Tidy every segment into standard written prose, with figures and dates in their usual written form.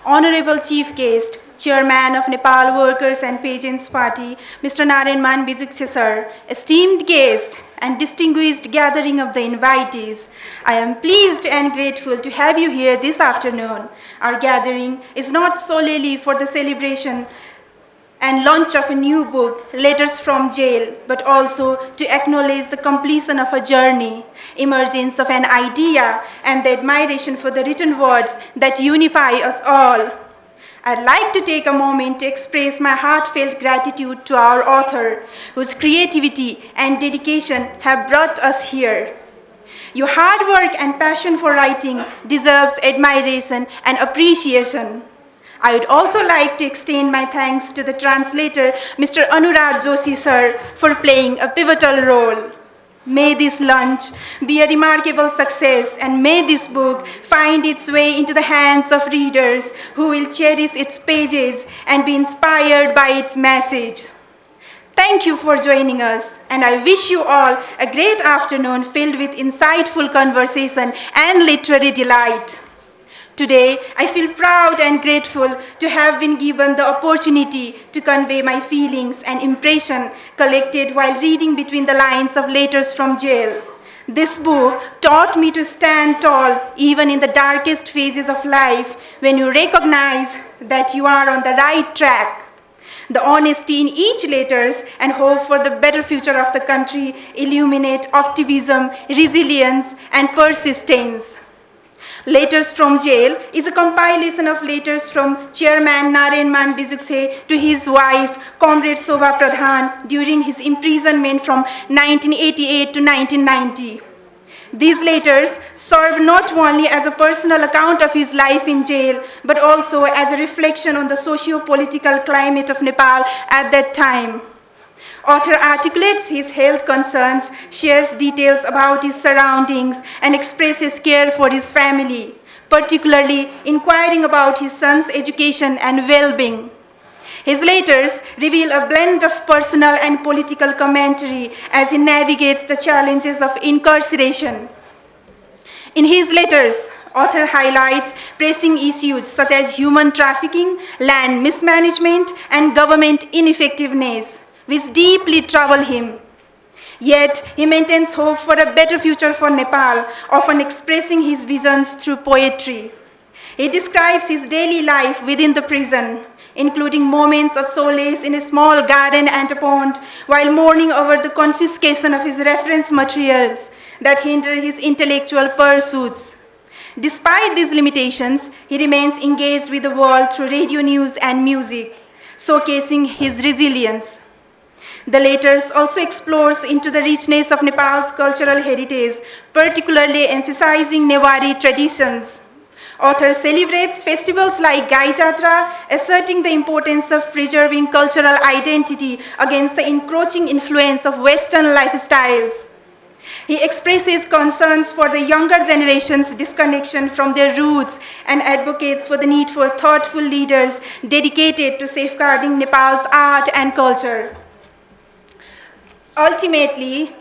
Honorable Chief Guest, Chairman of Nepal Workers and Peasants Party, Mr. Narenman Bijukse sir, esteemed guest and distinguished gathering of the invitees, I am pleased and grateful to have you here this afternoon. Our gathering is not solely for the celebration and launch of a new book, Letters from Jail, but also to acknowledge the completion of a journey, emergence of an idea, and the admiration for the written words that unify us all. I'd like to take a moment to express my heartfelt gratitude to our author, whose creativity and dedication have brought us here. Your hard work and passion for writing deserves admiration and appreciation. I would also like to extend my thanks to the translator, Mr. Anurag Joshi sir, for playing a pivotal role. May this launch be a remarkable success, and may this book find its way into the hands of readers who will cherish its pages and be inspired by its message. Thank you for joining us, and I wish you all a great afternoon filled with insightful conversation and literary delight. Today, I feel proud and grateful to have been given the opportunity to convey my feelings and impression collected while reading between the lines of Letters from Jail. This book taught me to stand tall even in the darkest phases of life when you recognize that you are on the right track. The honesty in each letters and hope for the better future of the country illuminate optimism, resilience, and persistence. Letters from Jail is a compilation of letters from Chairman Narenman Bijukse to his wife, Comrade Shobha Pradhan, during his imprisonment from 1988 to 1990. These letters serve not only as a personal account of his life in jail, but also as a reflection on the socio-political climate of Nepal at that time. Author articulates his health concerns, shares details about his surroundings, and expresses care for his family, particularly inquiring about his son's education and well-being. His letters reveal a blend of personal and political commentary as he navigates the challenges of incarceration. In his letters, author highlights pressing issues such as human trafficking, land mismanagement, and government ineffectiveness, which deeply trouble him. Yet, he maintains hope for a better future for Nepal, often expressing his visions through poetry. He describes his daily life within the prison, including moments of solace in a small garden and a pond, while mourning over the confiscation of his reference materials that hinder his intellectual pursuits. Despite these limitations, he remains engaged with the world through radio news and music, showcasing his resilience. The letters also explores into the richness of Nepal's cultural heritage, particularly emphasizing Newari traditions. Author celebrates festivals like Gai Jatra, asserting the importance of preserving cultural identity against the encroaching influence of Western lifestyles. He expresses concerns for the younger generation's disconnection from their roots and advocates for the need for thoughtful leaders dedicated to safeguarding Nepal's art and culture. Ultimately,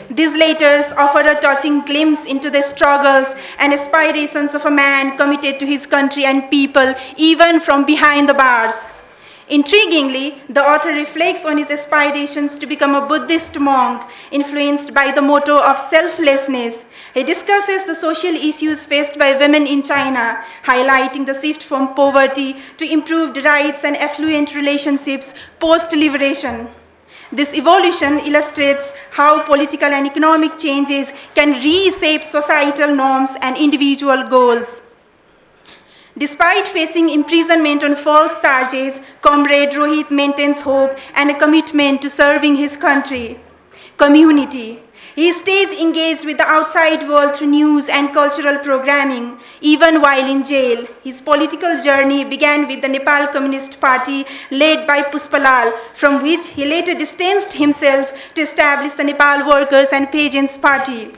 these letters offer a touching glimpse into the struggles and aspirations of a man committed to his country and people, even from behind the bars. Intriguingly, the author reflects on his aspirations to become a Buddhist monk, influenced by the motto of selflessness. He discusses the social issues faced by women in China, highlighting the shift from poverty to improved rights and affluent relationships post-liberation. This evolution illustrates how political and economic changes can reshape societal norms and individual goals. Despite facing imprisonment on false charges, Comrade Rohit maintains hope and a commitment to serving his community. He stays engaged with the outside world through news and cultural programming, even while in jail. His political journey began with the Nepal Communist Party led by Puspalal, from which he later distanced himself to establish the Nepal Workers and Peasants Party.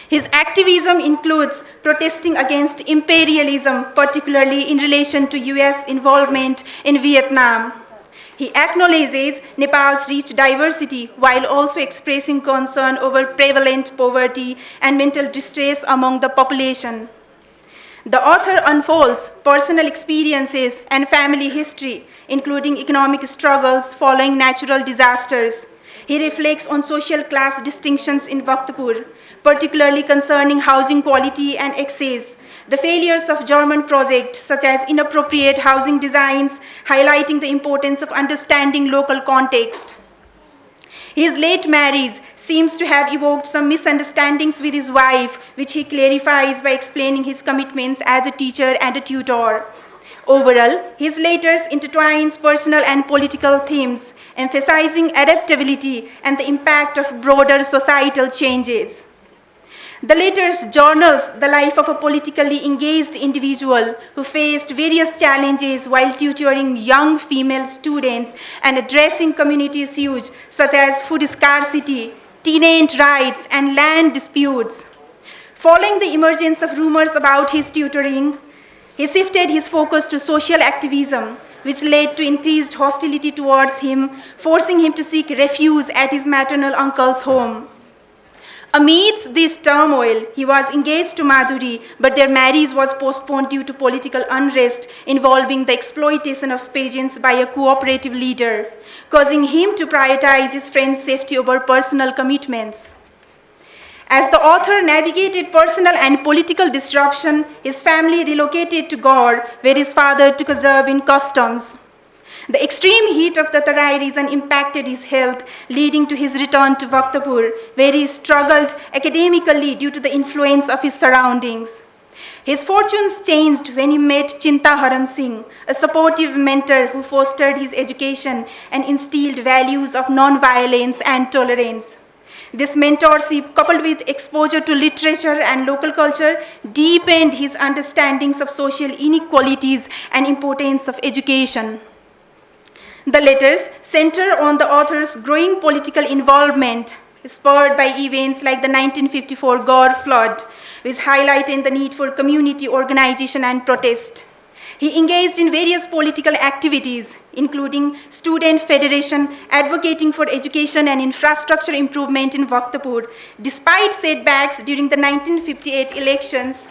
His activism includes protesting against imperialism, particularly in relation to US involvement in Vietnam. He acknowledges Nepal's rich diversity while also expressing concern over prevalent poverty and mental distress among the population. The author unfolds personal experiences and family history, including economic struggles following natural disasters. He reflects on social class distinctions in Bhaktapur, particularly concerning housing quality and access, the failures of German projects such as inappropriate housing designs, highlighting the importance of understanding local context. His late marriage seems to have evoked some misunderstandings with his wife, which he clarifies by explaining his commitments as a teacher and a tutor. Overall, his letters intertwines personal and political themes, emphasizing adaptability and the impact of broader societal changes. The letters journals the life of a politically engaged individual who faced various challenges while tutoring young female students and addressing community issues such as food scarcity, tenant rights, and land disputes. Following the emergence of rumors about his tutoring, he shifted his focus to social activism, which led to increased hostility towards him, forcing him to seek refuge at his maternal uncle's home. Amidst this turmoil, he was engaged to Madhuri, but their marriage was postponed due to political unrest involving the exploitation of pageants by a cooperative leader, causing him to prioritize his friend's safety over personal commitments. As the author navigated personal and political disruption, his family relocated to Gaur, where his father took a job in customs. The extreme heat of the Tarai region impacted his health, leading to his return to Bhaktapur, where he struggled academically due to the influence of his surroundings. His fortunes changed when he met Chinta Haran Singh, a supportive mentor who fostered his education and instilled values of non-violence and tolerance. This mentorship, coupled with exposure to literature and local culture, deepened his understandings of social inequalities and importance of education. The letters center on the author's growing political involvement, spurred by events like the 1954 Gaur flood, which highlighted the need for community organization and protest. He engaged in various political activities, including Student Federation, advocating for education and infrastructure improvement in Bhaktapur. Despite setbacks during the 1958 elections,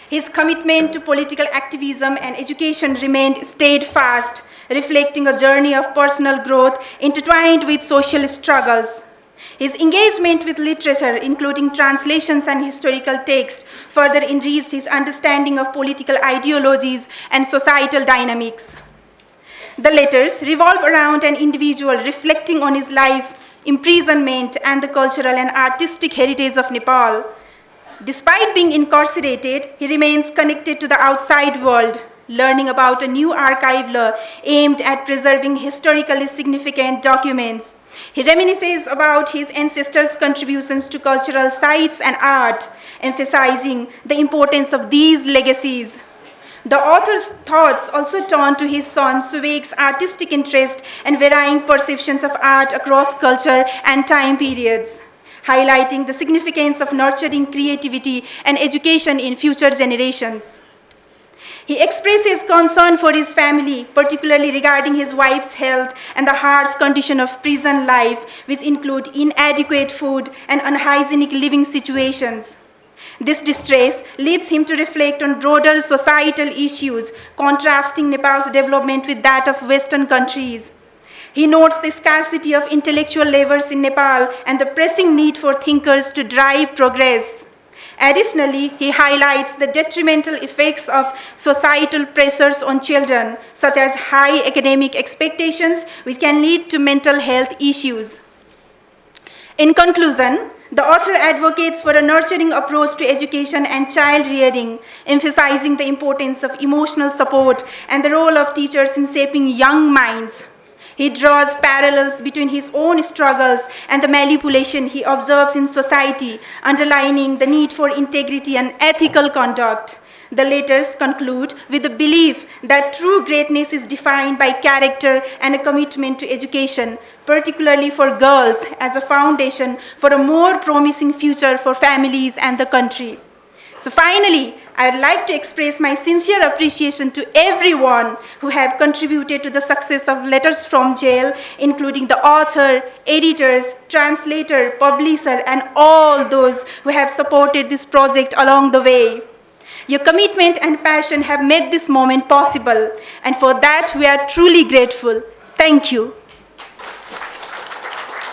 his commitment to political activism and education remained steadfast, reflecting a journey of personal growth intertwined with social struggles. His engagement with literature, including translations and historical texts, further enriched his understanding of political ideologies and societal dynamics. The letters revolve around an individual reflecting on his life, imprisonment, and the cultural and artistic heritage of Nepal. Despite being incarcerated, he remains connected to the outside world, learning about a new archive law aimed at preserving historically significant documents. He reminisces about his ancestors' contributions to cultural sites and art, emphasizing the importance of these legacies. The author's thoughts also turn to his son Suvek's artistic interest and varying perceptions of art across culture and time periods, highlighting the significance of nurturing creativity and education in future generations. He expresses concern for his family, particularly regarding his wife's health and the harsh condition of prison life, which include inadequate food and unhygienic living situations. This distress leads him to reflect on broader societal issues, contrasting Nepal's development with that of Western countries. He notes the scarcity of intellectual labors in Nepal and the pressing need for thinkers to drive progress. Additionally, he highlights the detrimental effects of societal pressures on children, such as high academic expectations, which can lead to mental health issues. In conclusion, the author advocates for a nurturing approach to education and child rearing, emphasizing the importance of emotional support and the role of teachers in shaping young minds. He draws parallels between his own struggles and the manipulation he observes in society, underlining the need for integrity and ethical conduct. The letters conclude with the belief that true greatness is defined by character and a commitment to education, particularly for girls, as a foundation for a more promising future for families and the country. So finally, I would like to express my sincere appreciation to everyone who have contributed to the success of Letters from Jail, including the author, editors, translator, publisher, and all those who have supported this project along the way. Your commitment and passion have made this moment possible, and for that we are truly grateful. Thank you.